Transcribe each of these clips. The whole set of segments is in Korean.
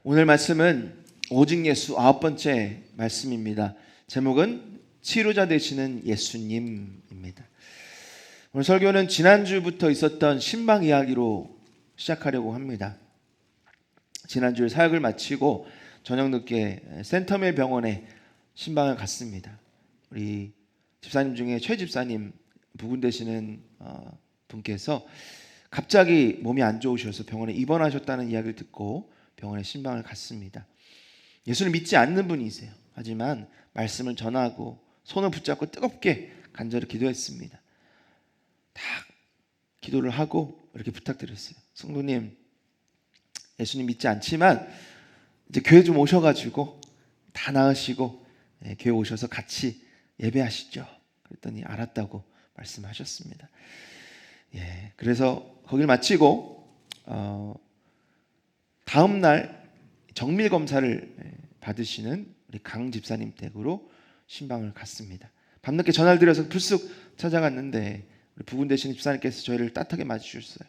오늘 말씀은 오직 예수 9번째 말씀입니다. 제목은 치료자 되시는 예수님입니다. 오늘 설교는 지난주부터 있었던 신방 이야기로 시작하려고 합니다. 지난주에 사역을 마치고 저녁 늦게 센터밀 병원에 신방을 갔습니다. 우리 집사님 중에 최 집사님 부군 되시는 분께서 갑자기 몸이 안 좋으셔서 병원에 입원하셨다는 이야기를 듣고 병원에 신방을 갔습니다. 예수를 믿지 않는 분이세요. 하지만 말씀을 전하고 손을 붙잡고 뜨겁게 간절히 기도했습니다. 다 기도를 하고 이렇게 부탁드렸어요. 성도님, 예수님 믿지 않지만 이제 교회 좀 오셔가지고 다 나으시고 교회 오셔서 같이 예배하시죠. 그랬더니 알았다고 말씀하셨습니다. 그래서 거기를 마치고 다음 날 정밀 검사를 받으시는 우리 강 집사님 댁으로 신방을 갔습니다. 밤늦게 전화를 드려서 불쑥 찾아갔는데 우리 부군 되시는 집사님께서 저희를 따뜻하게 맞이주셨어요.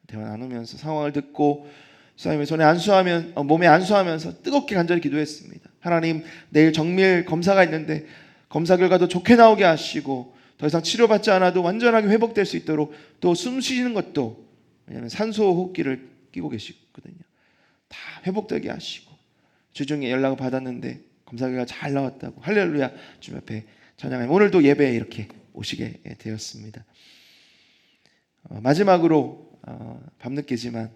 대화 나누면서 상황을 듣고 집사님의 몸에 안수하면서 뜨겁게 간절히 기도했습니다. 하나님, 내일 정밀 검사가 있는데 검사 결과도 좋게 나오게 하시고 더 이상 치료받지 않아도 완전하게 회복될 수 있도록 또 숨 쉬는 것도, 왜냐하면 산소 호흡기를 끼고 계시거든요, 다 회복되게 하시고, 주중에 연락을 받았는데 검사 결과 잘 나왔다고 할렐루야 주님 앞에 찬양하며 오늘도 예배에 이렇게 오시게 되었습니다. 마지막으로 밤늦게지만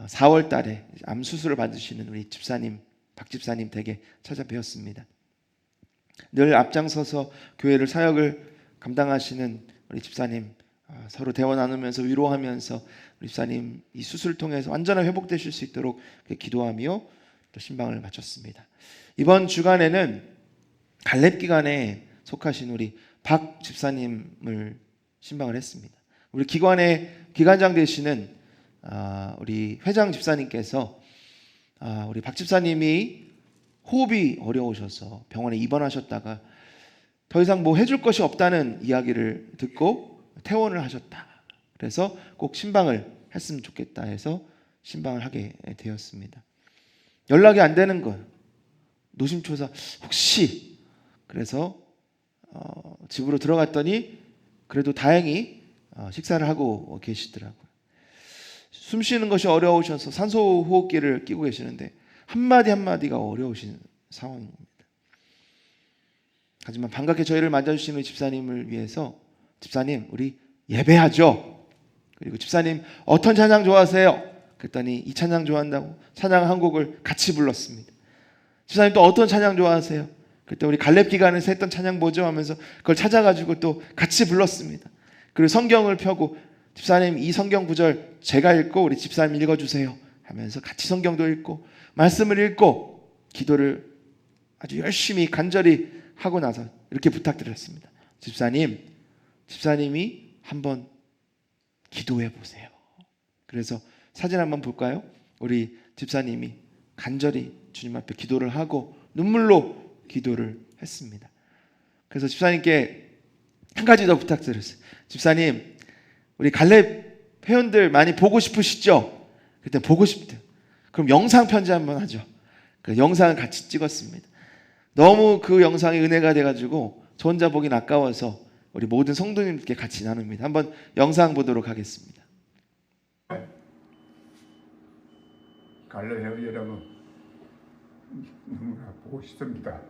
4월 달에 암 수술을 받으시는 우리 집사님, 박 집사님 댁에 찾아뵈었습니다. 늘 앞장서서 교회를 사역을 감당하시는 우리 집사님, 서로 대화 나누면서 위로하면서 우리 집사님 이 수술을 통해서 완전한 회복되실 수 있도록 기도하며 또 신방을 마쳤습니다. 이번 주간에는 갈렙기관에 속하신 우리 박 집사님을 신방을 했습니다. 우리 기관의 기관장 되시는 우리 회장 집사님께서 우리 박 집사님이 호흡이 어려우셔서 병원에 입원하셨다가 더 이상 뭐 해줄 것이 없다는 이야기를 듣고 퇴원을 하셨다. 그래서 꼭 신방을 했으면 좋겠다 해서 신방을 하게 되었습니다. 연락이 안 되는 거예요. 노심초사 혹시. 그래서 집으로 들어갔더니 그래도 다행히 식사를 하고 계시더라고요. 숨 쉬는 것이 어려우셔서 산소 호흡기를 끼고 계시는데 한마디 한마디가 어려우신 상황입니다. 하지만 반갑게 저희를 맞아주시는 집사님을 위해서, 집사님 우리 예배하죠. 그리고 집사님 어떤 찬양 좋아하세요? 그랬더니 이 찬양 좋아한다고 찬양 한 곡을 같이 불렀습니다. 집사님 또 어떤 찬양 좋아하세요? 그때 우리 갈렙기관에서 했던 찬양 뭐죠? 하면서 그걸 찾아가지고 또 같이 불렀습니다. 그리고 성경을 펴고 집사님 이 성경 구절 제가 읽고 우리 집사님 읽어주세요 하면서 같이 성경도 읽고 말씀을 읽고 기도를 아주 열심히 간절히 하고 나서 이렇게 부탁드렸습니다. 집사님이 한번 기도해 보세요. 그래서 사진 한번 볼까요? 우리 집사님이 간절히 주님 앞에 기도를 하고 눈물로 기도를 했습니다. 그래서 집사님께 한 가지 더 부탁드렸어요. 집사님, 우리 갈렙 회원들 많이 보고 싶으시죠? 그때 보고 싶대요. 그럼 영상 편지 한번 하죠. 그 영상을 같이 찍었습니다. 너무 그 영상이 은혜가 돼가지고 저 혼자 보긴 아까워서 우리 모든 성도님께 같이 나눕니다. 한번 영상 보도록 하겠습니다. 갈렙 회원 여러분, 너무나 보고 싶습니다.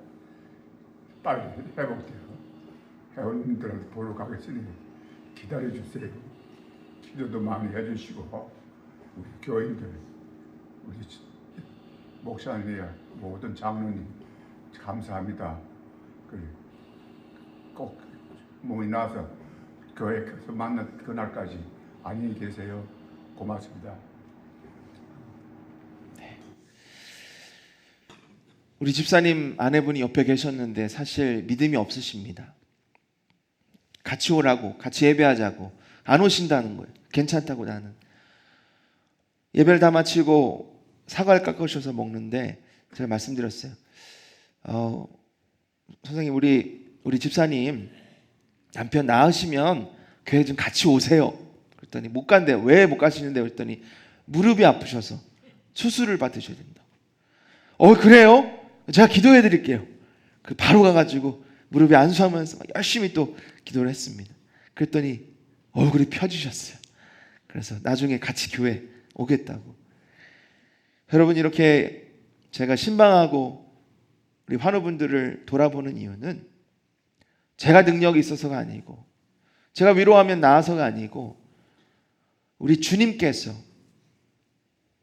빨리 회복돼서 회원님들한테 보러 가겠으니 기다려주세요. 기도도 많이 해주시고 우리 교인들, 우리 목사님, 모든 장로님 감사합니다. 꼭 몸이 나서 교회에서 만난 그날까지 안녕히 계세요. 고맙습니다. 우리 집사님 아내분이 옆에 계셨는데 사실 믿음이 없으십니다. 같이 오라고, 같이 예배하자고 안 오신다는 거예요. 괜찮다고 나는. 예배를 다 마치고 사과를 깎으셔서 먹는데 제가 말씀드렸어요. 선생님 우리 집사님 남편 나으시면 교회 좀 같이 오세요. 그랬더니 못 간대요. 왜 못 가시는데? 그랬더니 무릎이 아프셔서 수술을 받으셔야 된다. 그래요? 제가 기도해 드릴게요. 바로 가가지고 무릎에 안수하면서 막 열심히 또 기도를 했습니다. 그랬더니 얼굴이 펴지셨어요. 그래서 나중에 같이 교회 오겠다고. 여러분, 이렇게 제가 신방하고 우리 환우분들을 돌아보는 이유는 제가 능력이 있어서가 아니고, 제가 위로하면 나아서가 아니고, 우리 주님께서,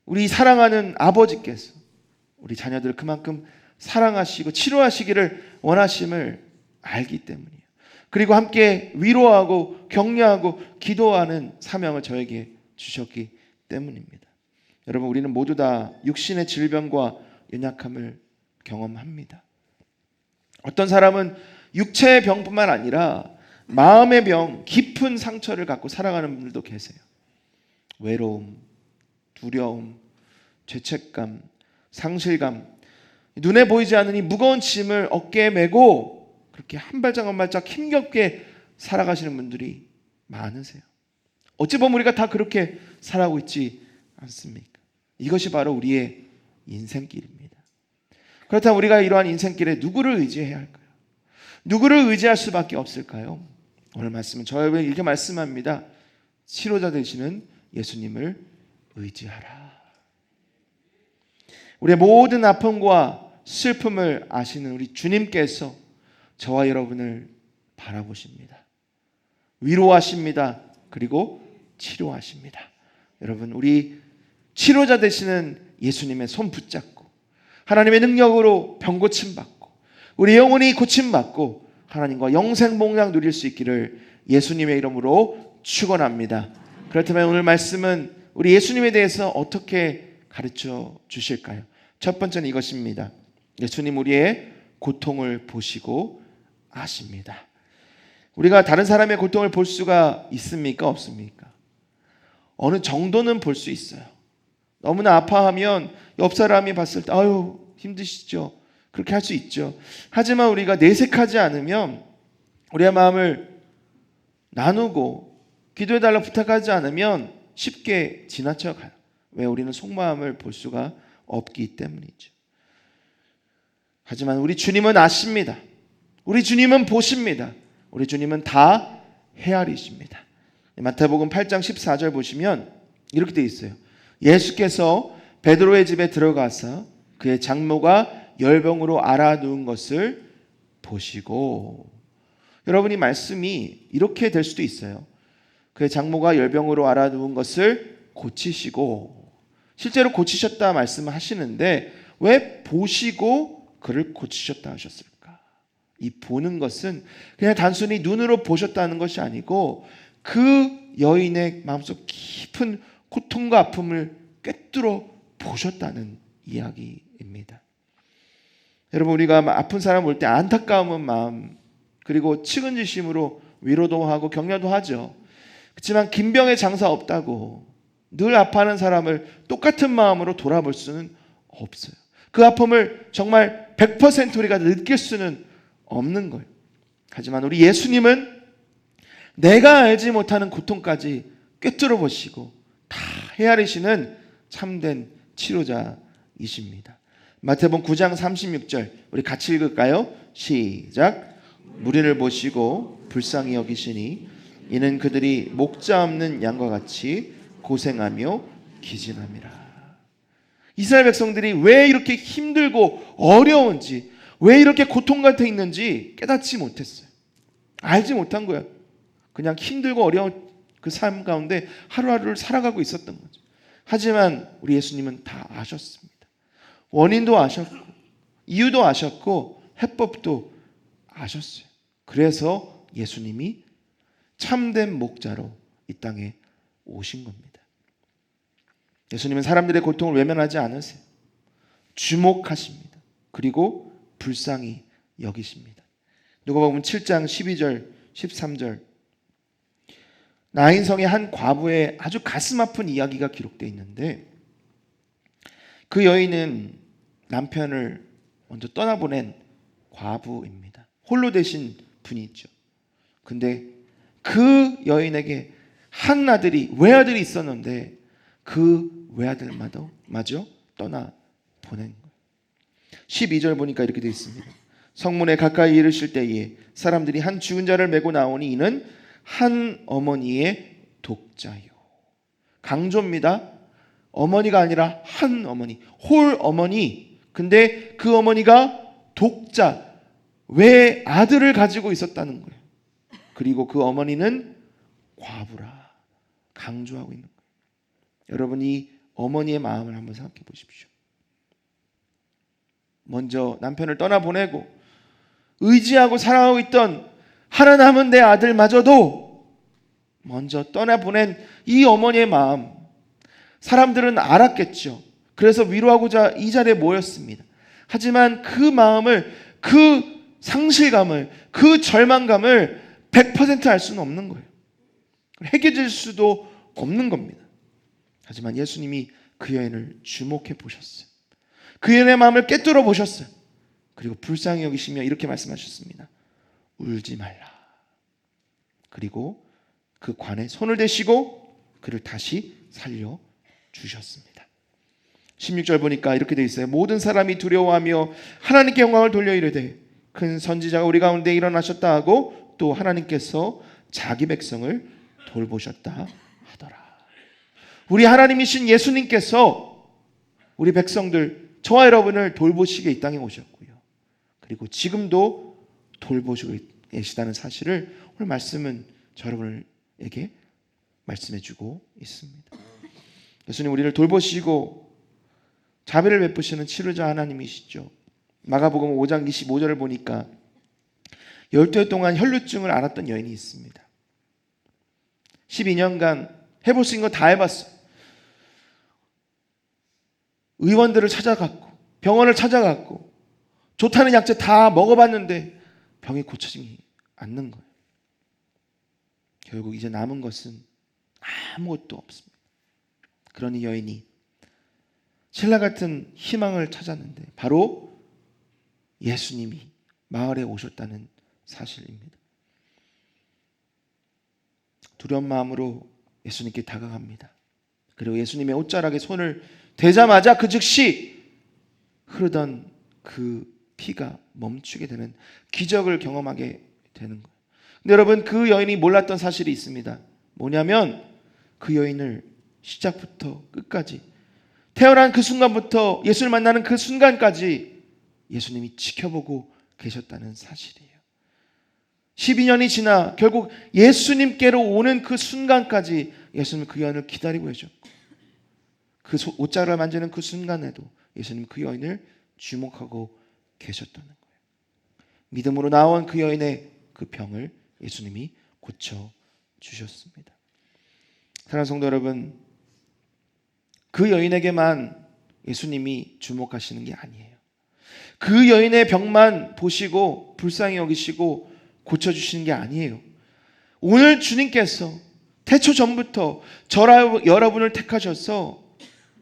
우리 사랑하는 아버지께서 우리 자녀들을 그만큼 사랑하시고 치료하시기를 원하심을 알기 때문이에요. 그리고 함께 위로하고 격려하고 기도하는 사명을 저에게 주셨기 때문입니다. 여러분, 우리는 모두 다 육신의 질병과 연약함을 경험합니다. 어떤 사람은 육체의 병뿐만 아니라 마음의 병, 깊은 상처를 갖고 살아가는 분들도 계세요. 외로움, 두려움, 죄책감, 상실감, 눈에 보이지 않는 이 무거운 짐을 어깨에 메고 그렇게 한 발짝 한 발짝 힘겹게 살아가시는 분들이 많으세요. 어찌 보면 우리가 다 그렇게 살아가고 있지 않습니까? 이것이 바로 우리의 인생길입니다. 그렇다면 우리가 이러한 인생길에 누구를 의지해야 할까요? 누구를 의지할 수밖에 없을까요? 오늘 말씀은 저에게 이렇게 말씀합니다. 치료자 되시는 예수님을 의지하라. 우리의 모든 아픔과 슬픔을 아시는 우리 주님께서 저와 여러분을 바라보십니다. 위로하십니다. 그리고 치료하십니다. 여러분, 우리 치료자 되시는 예수님의 손 붙잡고 하나님의 능력으로 병 고침 받고 우리 영혼이 고침 받고 하나님과 영생 복락 누릴 수 있기를 예수님의 이름으로 축원합니다. 그렇다면 오늘 말씀은 우리 예수님에 대해서 어떻게 가르쳐 주실까요? 첫 번째는 이것입니다. 예수님 우리의 고통을 보시고 아십니다. 우리가 다른 사람의 고통을 볼 수가 있습니까? 없습니까? 어느 정도는 볼 수 있어요. 너무나 아파하면 옆 사람이 봤을 때 아유 힘드시죠? 그렇게 할 수 있죠. 하지만 우리가 내색하지 않으면, 우리의 마음을 나누고 기도해달라고 부탁하지 않으면 쉽게 지나쳐가요. 왜? 우리는 속마음을 볼 수가 없기 때문이죠. 하지만 우리 주님은 아십니다. 우리 주님은 보십니다. 우리 주님은 다 헤아리십니다. 마태복음 8장 14절 보시면 이렇게 되어 있어요. 예수께서 베드로의 집에 들어가서 그의 장모가 열병으로 앓아누운 것을 보시고, 여러분, 이 말씀이 이렇게 될 수도 있어요. 그의 장모가 열병으로 앓아누운 것을 고치시고, 실제로 고치셨다 말씀을 하시는데 왜 보시고 그를 고치셨다 하셨을까? 이 보는 것은 그냥 단순히 눈으로 보셨다는 것이 아니고 그 여인의 마음속 깊은 고통과 아픔을 꿰뚫어 보셨다는 이야기입니다. 여러분, 우리가 아픈 사람 볼 때 안타까운 마음 그리고 측은지심으로 위로도 하고 격려도 하죠. 그렇지만 긴 병에 장사 없다고 늘 아파하는 사람을 똑같은 마음으로 돌아볼 수는 없어요. 그 아픔을 정말 100% 우리가 느낄 수는 없는 거예요. 하지만 우리 예수님은 내가 알지 못하는 고통까지 꿰뚫어 보시고 다 헤아리시는 참된 치료자이십니다. 마태복음 9장 36절 우리 같이 읽을까요? 시작. 무리를 보시고 불쌍히 여기시니 이는 그들이 목자 없는 양과 같이 고생하며 기진함이라. 이스라엘 백성들이 왜 이렇게 힘들고 어려운지, 왜 이렇게 고통 같아 있는지 깨닫지 못했어요. 알지 못한 거예요. 그냥 힘들고 어려운 그 삶 가운데 하루하루를 살아가고 있었던 거죠. 하지만 우리 예수님은 다 아셨습니다. 원인도 아셨고 이유도 아셨고 해법도 아셨어요. 그래서 예수님이 참된 목자로 이 땅에 오신 겁니다. 예수님은 사람들의 고통을 외면하지 않으세요. 주목하십니다. 그리고 불쌍히 여기십니다. 누가복음 7장 12절 13절 나인성의 한 과부의 아주 가슴 아픈 이야기가 기록되어 있는데, 그 여인은 남편을 먼저 떠나보낸 과부입니다. 홀로 되신 분이죠. 근데 그 여인에게 한 아들이, 외아들이 있었는데 그 외아들마저 떠나 보낸 거예요. 12절 보니까 이렇게 되어 있습니다. 성문에 가까이 이르실 때에 사람들이 한 죽은 자를 메고 나오니 이는 한 어머니의 독자요. 강조입니다. 어머니가 아니라 한 어머니, 홀 어머니. 근데 그 어머니가 독자, 외 아들을 가지고 있었다는 거예요. 그리고 그 어머니는 과부라 강조하고 있는 거예요. 여러분, 이 어머니의 마음을 한번 생각해 보십시오. 먼저 남편을 떠나보내고 의지하고 사랑하고 있던 하나 남은 내 아들마저도 먼저 떠나보낸 이 어머니의 마음, 사람들은 알았겠죠. 그래서 위로하고자 이 자리에 모였습니다. 하지만 그 마음을, 그 상실감을, 그 절망감을 100% 알 수는 없는 거예요. 해결될 수도 없는 겁니다. 하지만 예수님이 그 여인을 주목해 보셨어요. 그 여인의 마음을 꿰뚫어 보셨어요. 그리고 불쌍히 여기시며 이렇게 말씀하셨습니다. 울지 말라. 그리고 그 관에 손을 대시고 그를 다시 살려 주셨습니다. 16절 보니까 이렇게 되어 있어요. 모든 사람이 두려워하며 하나님께 영광을 돌려 이르되 큰 선지자가 우리 가운데 일어나셨다 하고 또 하나님께서 자기 백성을 돌보셨다 하더라. 우리 하나님이신 예수님께서 우리 백성들, 저와 여러분을 돌보시게 이 땅에 오셨고요. 그리고 지금도 돌보시고 계시다는 사실을 오늘 말씀은 저 여러분에게 말씀해 주고 있습니다. 예수님 우리를 돌보시고 자비를 베푸시는 치료자 하나님이시죠. 마가복음 5장 25절을 보니까 12해 동안 혈루증을 앓았던 여인이 있습니다. 12년간 해볼 수 있는 거 다 해봤어요. 의원들을 찾아갔고 병원을 찾아갔고 좋다는 약재 다 먹어봤는데 병이 고쳐지지 않는 거예요. 결국 이제 남은 것은 아무것도 없습니다. 그러니 여인이 신라 같은 희망을 찾았는데 바로 예수님이 마을에 오셨다는 사실입니다. 두려운 마음으로 예수님께 다가갑니다. 그리고 예수님의 옷자락에 손을 대자마자 그 즉시 흐르던 그 피가 멈추게 되는 기적을 경험하게 되는 거예요. 근데 여러분, 그 여인이 몰랐던 사실이 있습니다. 뭐냐면 그 여인을 시작부터 끝까지, 태어난 그 순간부터 예수를 만나는 그 순간까지 예수님이 지켜보고 계셨다는 사실이에요. 12년이 지나 결국 예수님께로 오는 그 순간까지 예수님은 그 여인을 기다리고 계셨고, 그 옷자락을 만지는 그 순간에도 예수님은 그 여인을 주목하고 계셨다는 거예요. 믿음으로 나온 그 여인의 그 병을 예수님이 고쳐주셨습니다. 사랑하는 성도 여러분, 그 여인에게만 예수님이 주목하시는 게 아니에요. 그 여인의 병만 보시고 불쌍히 여기시고 고쳐주시는 게 아니에요. 오늘 주님께서 태초 전부터 저와 여러분을 택하셔서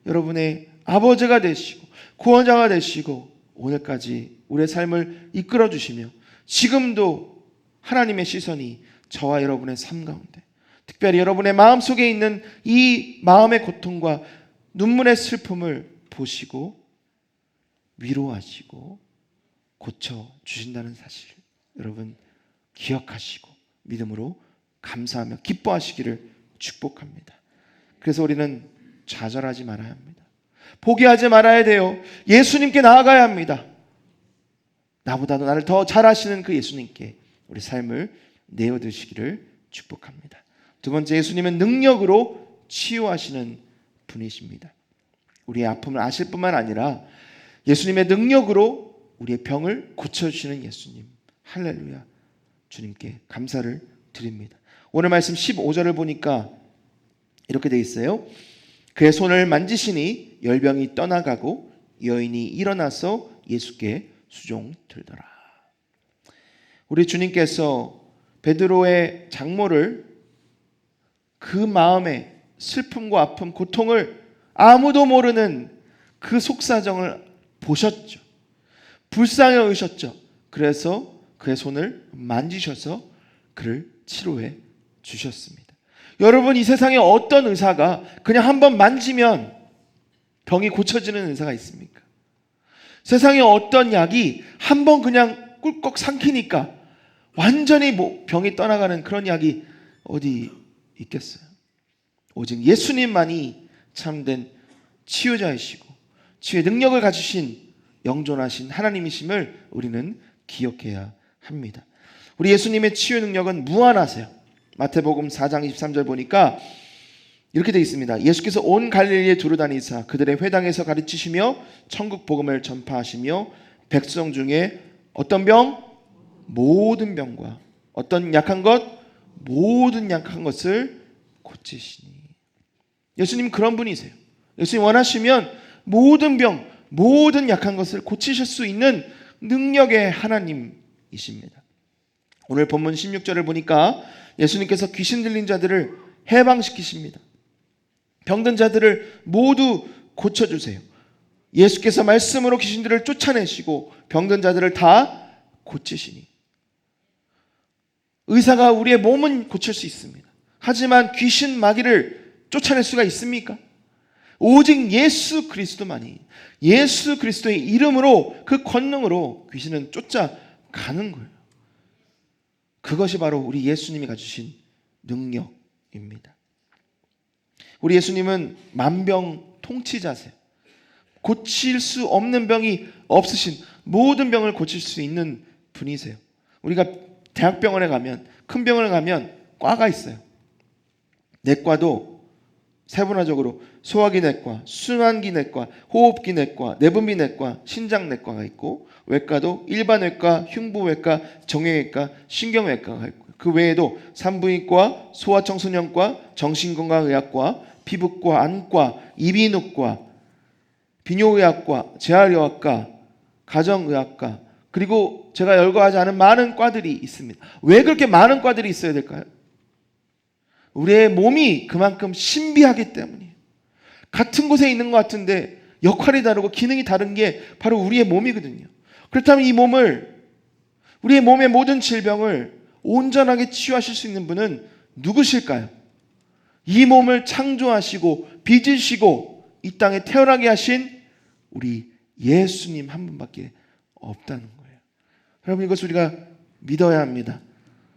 여러분의 아버지가 되시고 구원자가 되시고 오늘까지 우리의 삶을 이끌어 주시며 지금도 하나님의 시선이 저와 여러분의 삶 가운데, 특별히 여러분의 마음속에 있는 이 마음의 고통과 눈물의 슬픔을 보시고 위로하시고 고쳐주신다는 사실, 여러분 기억하시고 믿음으로 감사하며 기뻐하시기를 축복합니다. 그래서 우리는 좌절하지 말아야 합니다. 포기하지 말아야 돼요. 예수님께 나아가야 합니다. 나보다도 나를 더 잘 아시는 그 예수님께 우리 삶을 내어드시기를 축복합니다. 두 번째, 예수님은 능력으로 치유하시는 분이십니다. 우리의 아픔을 아실 뿐만 아니라 예수님의 능력으로 우리의 병을 고쳐주시는 예수님, 할렐루야, 주님께 감사를 드립니다. 오늘 말씀 15절을 보니까 이렇게 되어 있어요. 그의 손을 만지시니 열병이 떠나가고 여인이 일어나서 예수께 수종들더라. 우리 주님께서 베드로의 장모를, 그 마음의 슬픔과 아픔, 고통을 아무도 모르는 그 속사정을 보셨죠. 불쌍히 여기셨죠. 그래서 그의 손을 만지셔서 그를 치료해 주셨습니다. 여러분, 이 세상에 어떤 의사가 그냥 한번 만지면 병이 고쳐지는 의사가 있습니까? 세상에 어떤 약이 한번 그냥 꿀꺽 삼키니까 완전히 병이 떠나가는 그런 약이 어디 있겠어요? 오직 예수님만이 참된 치유자이시고 치유의 능력을 가지신 영존하신 하나님이심을 우리는 기억해야 합니다. 우리 예수님의 치유 능력은 무한하세요. 마태복음 4장 23절 보니까 이렇게 되어 있습니다. 예수께서 온 갈릴리에 두루 다니사 그들의 회당에서 가르치시며 천국 복음을 전파하시며 백성 중에 어떤 병? 모든 병과 어떤 약한 것? 모든 약한 것을 고치시니. 예수님 그런 분이세요. 예수님 원하시면 모든 병, 모든 약한 것을 고치실 수 있는 능력의 하나님이십니다. 오늘 본문 16절을 보니까 예수님께서 귀신 들린 자들을 해방시키십니다. 병든 자들을 모두 고쳐주세요. 예수께서 말씀으로 귀신들을 쫓아내시고 병든 자들을 다 고치시니. 의사가 우리의 몸은 고칠 수 있습니다. 하지만 귀신 마귀를 쫓아낼 수가 있습니까? 오직 예수 그리스도만이, 예수 그리스도의 이름으로, 그 권능으로 귀신은 쫓아가는 거예요. 그것이 바로 우리 예수님이 가지신 능력입니다. 우리 예수님은 만병통치자세요. 고칠 수 없는 병이 없으신, 모든 병을 고칠 수 있는 분이세요. 우리가 대학병원에 가면, 큰 병원에 가면 과가 있어요. 내과도 세분화적으로 소화기내과, 순환기내과, 호흡기내과, 내분비내과, 신장내과가 있고, 외과도 일반외과, 흉부외과, 정형외과, 신경외과가 있고, 그 외에도 산부인과, 소아청소년과, 정신건강의학과, 피부과, 안과, 이비인후과, 비뇨의학과, 재활의학과, 가정의학과, 그리고 제가 열거하지 않은 많은 과들이 있습니다. 왜 그렇게 많은 과들이 있어야 될까요? 우리의 몸이 그만큼 신비하기 때문이에요. 같은 곳에 있는 것 같은데 역할이 다르고 기능이 다른 게 바로 우리의 몸이거든요. 그렇다면 이 몸을, 우리의 몸의 모든 질병을 온전하게 치유하실 수 있는 분은 누구실까요? 이 몸을 창조하시고 빚으시고 이 땅에 태어나게 하신 우리 예수님 한 분밖에 없다는 거예요. 여러분, 이것을 우리가 믿어야 합니다.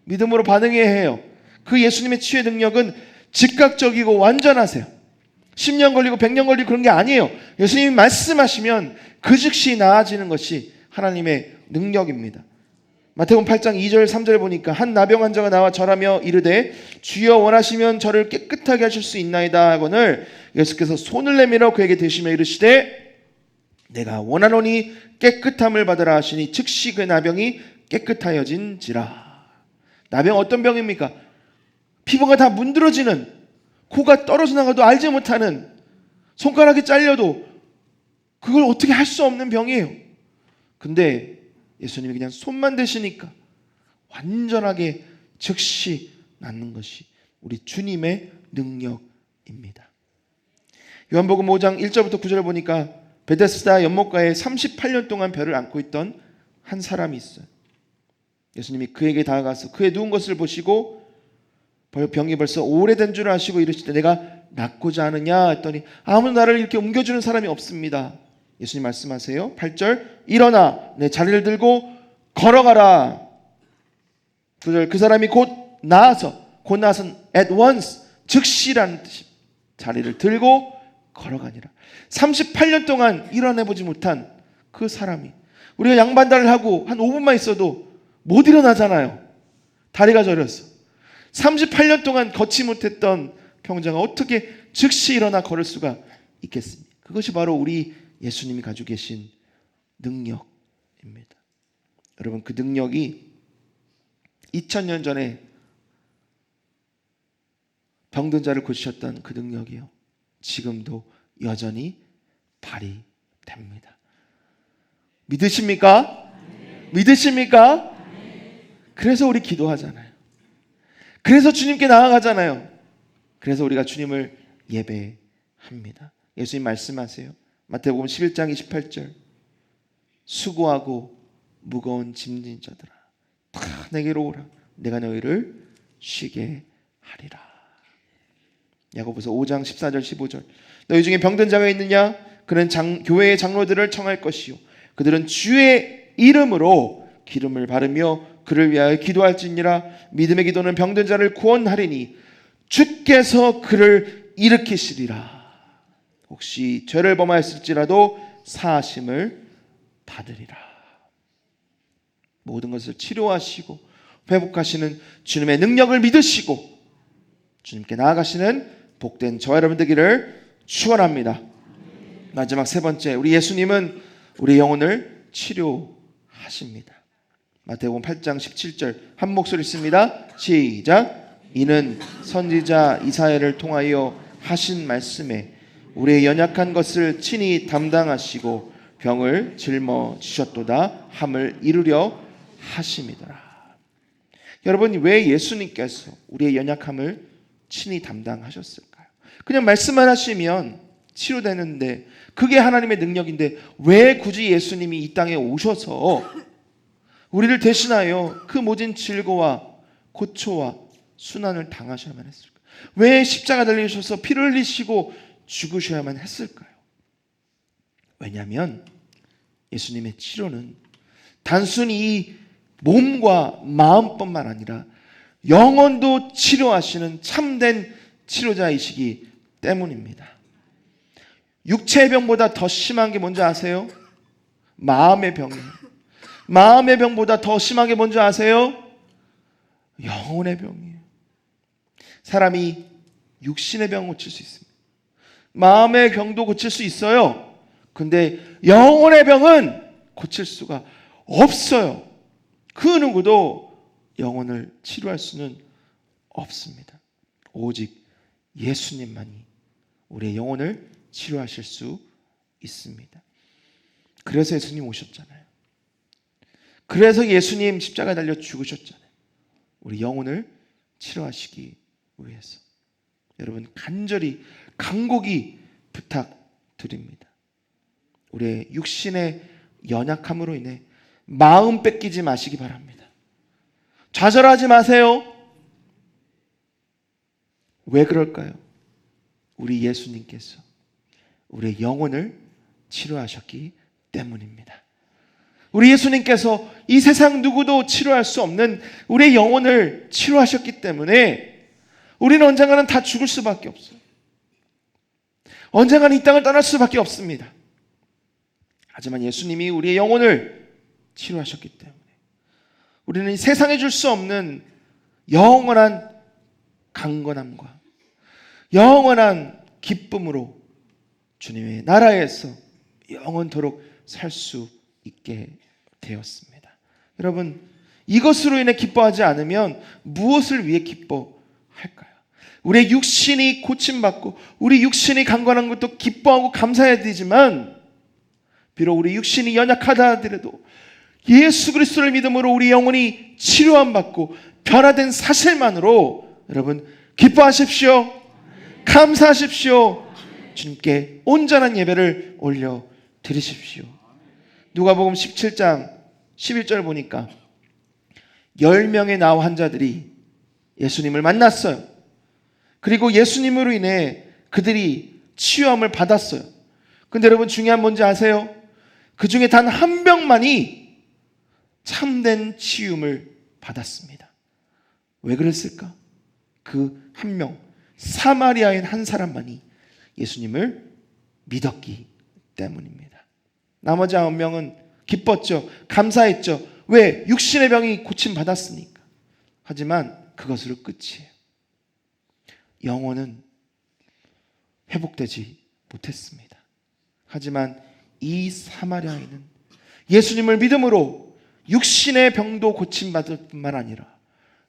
믿음으로 반응해야 해요. 그 예수님의 치유의 능력은 즉각적이고 완전하세요. 10년 걸리고 100년 걸리고 그런 게 아니에요. 예수님이 말씀하시면 그 즉시 나아지는 것이 하나님의 능력입니다. 마태복음 8장 2절 3절을 보니까 한 나병 환자가 나와 절하며 이르되 주여 원하시면 저를 깨끗하게 하실 수 있나이다 하거늘 예수께서 손을 내밀어 그에게 대시며 이르시되 내가 원하노니 깨끗함을 받으라 하시니 즉시 그 나병이 깨끗하여진지라. 나병 어떤 병입니까? 피부가 다 문드러지는, 코가 떨어져 나가도 알지 못하는, 손가락이 잘려도 그걸 어떻게 할 수 없는 병이에요. 근데 예수님이 그냥 손만 대시니까 완전하게 즉시 낫는 것이 우리 주님의 능력입니다. 요한복음 5장 1절부터 9절을 보니까 베데스다 연못가에 38년 동안 배를 안고 있던 한 사람이 있어요. 예수님이 그에게 다가가서 그의 누운 것을 보시고 병이 벌써 오래된 줄 아시고 이르시되 내가 낫고자 하느냐 했더니 아무도 나를 이렇게 옮겨주는 사람이 없습니다. 예수님 말씀하세요. 8절 일어나 내 자리를 들고 걸어가라. 9절 그 사람이 곧 나아서는 at once 즉시라는 뜻이 자리를 들고 걸어가니라. 38년 동안 일어나보지 못한 그 사람이, 우리가 양반달을 하고 한 5분만 있어도 못 일어나잖아요. 다리가 저렸어. 38년 동안 걷지 못했던 병자가 어떻게 즉시 일어나 걸을 수가 있겠습니까? 그것이 바로 우리 예수님이 가지고 계신 능력입니다. 여러분, 그 능력이 2000년 전에 병든 자를 고치셨던 그 능력이요, 지금도 여전히 발휘됩니다. 믿으십니까? 믿으십니까? 그래서 우리 기도하잖아요. 그래서 주님께 나아가잖아요. 그래서 우리가 주님을 예배합니다. 예수님 말씀하세요. 마태복음 11장 28절 수고하고 무거운 짐진 자들아 다 내게로 오라 내가 너희를 쉬게 하리라. 야고보서 5장 14절 15절 너희 중에 병든 자가 있느냐? 그는 교회의 장로들을 청할 것이요 그들은 주의 이름으로 기름을 바르며 그를 위하여 기도할지니라. 믿음의 기도는 병든 자를 구원하리니 주께서 그를 일으키시리라. 혹시 죄를 범하였을지라도 사하심을 받으리라. 모든 것을 치료하시고 회복하시는 주님의 능력을 믿으시고 주님께 나아가시는 복된 저와 여러분 되기를 축원합니다. 마지막 세 번째, 우리 예수님은 우리 영혼을 치료하십니다. 마태복음 8장 17절 한 목소리 읽습니다. 시작. 이는 선지자 이사야를 통하여 하신 말씀에 우리의 연약한 것을 친히 담당하시고 병을 짊어지셨도다 함을 이루려 하심이더라. 여러분, 왜 예수님께서 우리의 연약함을 친히 담당하셨을까요? 그냥 말씀만 하시면 치료되는데, 그게 하나님의 능력인데 왜 굳이 예수님이 이 땅에 오셔서 우리를 대신하여 그 모진 질고와 고초와 순환을 당하셔야만 했을까요? 왜 십자가 달리셔서 피를 흘리시고 죽으셔야만 했을까요? 왜냐하면 예수님의 치료는 단순히 이 몸과 마음뿐만 아니라 영혼도 치료하시는 참된 치료자이시기 때문입니다. 육체의 병보다 더 심한 게 뭔지 아세요? 마음의 병이에요. 마음의 병보다 더 심한 게 뭔지 아세요? 영혼의 병이에요. 사람이 육신의 병을 고칠 수 있습니다. 마음의 병도 고칠 수 있어요. 근데 영혼의 병은 고칠 수가 없어요. 그 누구도 영혼을 치료할 수는 없습니다. 오직 예수님만이 우리의 영혼을 치료하실 수 있습니다. 그래서 예수님 오셨잖아요. 그래서 예수님 십자가에 달려 죽으셨잖아요. 우리 영혼을 치료하시기 위해서. 여러분, 간절히 간곡히 부탁드립니다. 우리의 육신의 연약함으로 인해 마음 뺏기지 마시기 바랍니다. 좌절하지 마세요. 왜 그럴까요? 우리 예수님께서 우리의 영혼을 치료하셨기 때문입니다. 우리 예수님께서 이 세상 누구도 치료할 수 없는 우리의 영혼을 치료하셨기 때문에 우리는 언젠가는 다 죽을 수밖에 없어요. 언젠가는 이 땅을 떠날 수밖에 없습니다. 하지만 예수님이 우리의 영혼을 치료하셨기 때문에 우리는 이 세상에 줄 수 없는 영원한 강건함과 영원한 기쁨으로 주님의 나라에서 영원토록 살 수 있게 되었습니다. 여러분, 이것으로 인해 기뻐하지 않으면 무엇을 위해 기뻐할까요? 우리의 육신이 고침받고 우리 육신이 강건한 것도 기뻐하고 감사해야 되지만, 비록 우리 육신이 연약하다 하더라도 예수 그리스도를 믿음으로 우리 영혼이 치료함 받고 변화된 사실만으로 여러분 기뻐하십시오. 감사하십시오. 주님께 온전한 예배를 올려 드리십시오. 누가복음 17장 11절 보니까 10명의 나와 환자들이 예수님을 만났어요. 그리고 예수님으로 인해 그들이 치유함을 받았어요. 근데 여러분, 중요한 뭔지 아세요? 그 중에 단 한 명만이 참된 치유를 받았습니다. 왜 그랬을까? 그 한 명, 사마리아인 한 사람만이 예수님을 믿었기 때문입니다. 나머지 9명은 기뻤죠. 감사했죠. 왜? 육신의 병이 고침받았으니까. 하지만 그것으로 끝이에요. 영혼은 회복되지 못했습니다. 하지만 이 사마리아인은 예수님을 믿음으로 육신의 병도 고침받을 뿐만 아니라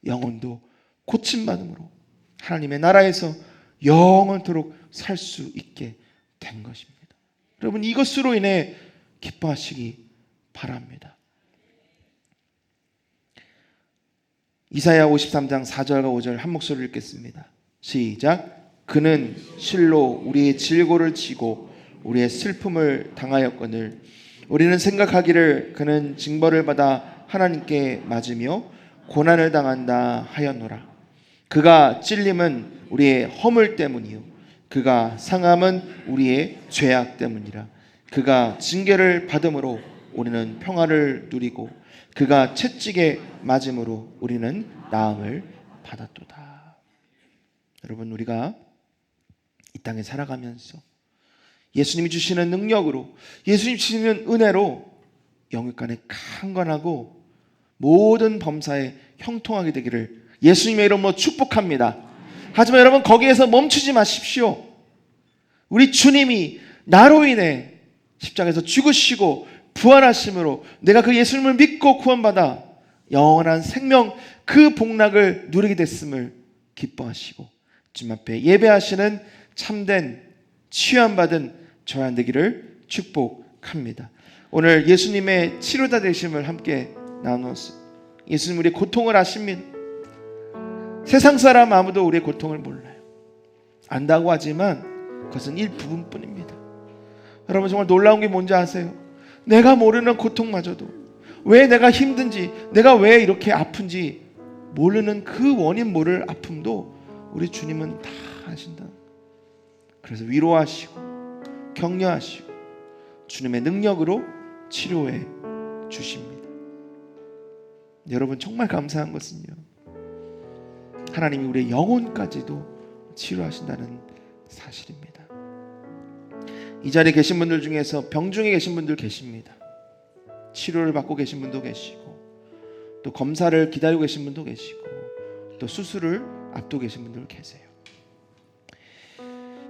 영혼도 고침받음으로 하나님의 나라에서 영원토록 살 수 있게 된 것입니다. 여러분, 이것으로 인해 기뻐하시기 바랍니다. 이사야 53장 4절과 5절 한 목소리를 읽겠습니다. 시작. 그는 실로 우리의 질고를 지고 우리의 슬픔을 당하였거늘 우리는 생각하기를 그는 징벌을 받아 하나님께 맞으며 고난을 당한다 하였노라. 그가 찔림은 우리의 허물 때문이요 그가 상함은 우리의 죄악 때문이라. 그가 징계를 받음으로 우리는 평화를 누리고 그가 채찍에 맞음으로 우리는 나음을 받았도다. 여러분, 우리가 이 땅에 살아가면서 예수님이 주시는 능력으로, 예수님이 주시는 은혜로 영육간에 강건하고 모든 범사에 형통하게 되기를 예수님의 이름으로 축복합니다. 하지만 여러분, 거기에서 멈추지 마십시오. 우리 주님이 나로 인해 십자가에서 죽으시고 부활하심으로 내가 그 예수님을 믿고 구원받아 영원한 생명, 그 복락을 누리게 됐음을 기뻐하시고 주님 앞에 예배하시는 참된 취함받은 저와 되기를 축복합니다. 오늘 예수님의 치료자 되심을 함께 나누었습니다. 예수님 우리의 고통을 아십니다. 세상 사람 아무도 우리의 고통을 몰라요. 안다고 하지만 그것은 일부분뿐입니다. 여러분, 정말 놀라운 게 뭔지 아세요? 내가 모르는 고통마저도, 왜 내가 힘든지, 내가 왜 이렇게 아픈지 모르는 그 원인 모를 아픔도 우리 주님은 다 아신다. 그래서 위로하시고 격려하시고 주님의 능력으로 치료해 주십니다. 여러분, 정말 감사한 것은요, 하나님이 우리의 영혼까지도 치료하신다는 사실입니다. 이 자리에 계신 분들 중에서 병중에 계신 분들 계십니다. 치료를 받고 계신 분도 계시고, 또 검사를 기다리고 계신 분도 계시고, 또 수술을 앞두고 계신 분들 계세요.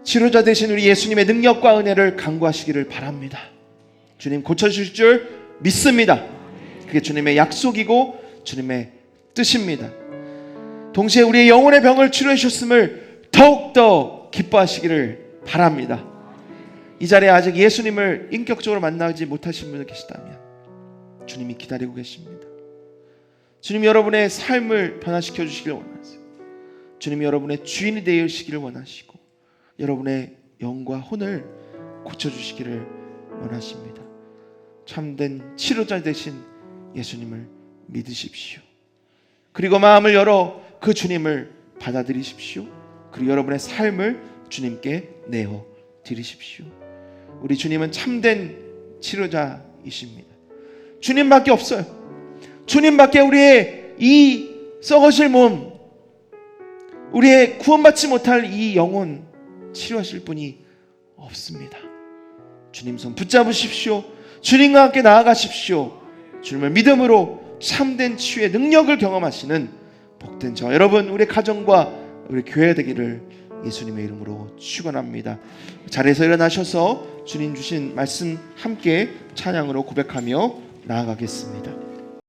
치료자 되신 우리 예수님의 능력과 은혜를 간구하시기를 바랍니다. 주님 고쳐주실 줄 믿습니다. 그게 주님의 약속이고 주님의 뜻입니다. 동시에 우리의 영혼의 병을 치료해 주셨음을 더욱더 기뻐하시기를 바랍니다. 이 자리에 아직 예수님을 인격적으로 만나지 못하신 분들 계시다면 주님이 기다리고 계십니다. 주님이 여러분의 삶을 변화시켜 주시기를 원하세요. 주님이 여러분의 주인이 되시기를 원하시고 여러분의 영과 혼을 고쳐주시기를 원하십니다. 참된 치료자 되신 예수님을 믿으십시오. 그리고 마음을 열어 그 주님을 받아들이십시오. 그리고 여러분의 삶을 주님께 내어 드리십시오. 우리 주님은 참된 치료자이십니다. 주님밖에 없어요. 주님밖에 우리의 이 썩어질 몸, 우리의 구원받지 못할 이 영혼 치료하실 분이 없습니다. 주님 손 붙잡으십시오. 주님과 함께 나아가십시오. 주님을 믿음으로 참된 치유의 능력을 경험하시는 복된 저 여러분, 우리 가정과 우리 교회 되기를 예수님의 이름으로 축원합니다. 자리에서 일어나셔서 주님 주신 말씀 함께 찬양으로 고백하며 나아가겠습니다.